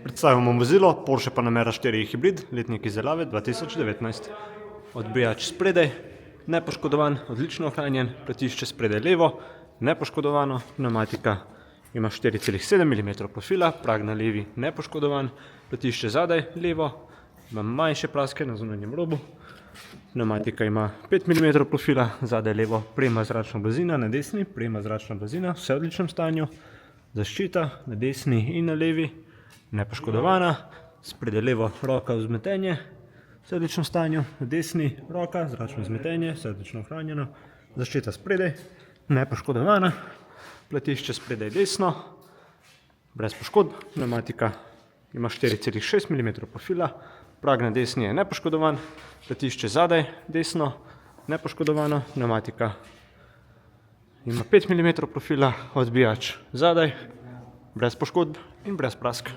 Predstavljamo vozilo Porsche Panamera 4 hibrid, letnik izdelave 2019. Odbijač spredaj, nepoškodovan, odlično ohranjen, platišče spredaj levo, nepoškodovano, pneumatika ima 4,7 mm profila, prag na levi nepoškodovan, platišče zadaj levo, ima manjše praske na zunanjem robu, pneumatika ima 5 mm profila, zadaj levo, prejema zračna blazina, na desni prejema zračna blazina, vse v odličnem stanju, zaščita na desni in na levi, nepoškodovana, spredaj levo roka vzmetenje, vse v odličnem stanju, na desni roka, zračno vzmetenje, vse odlično ohranjeno, zaščita spredaj, nepoškodovana, platišče spredaj desno, brez poškodb, pneumatika ima 4,6 mm profila, prag na desni je nepoškodovan, platišče zadaj desno, nepoškodovano, pneumatika ima 5 mm profila, odbijač zadaj, brez poškodb in brez prask.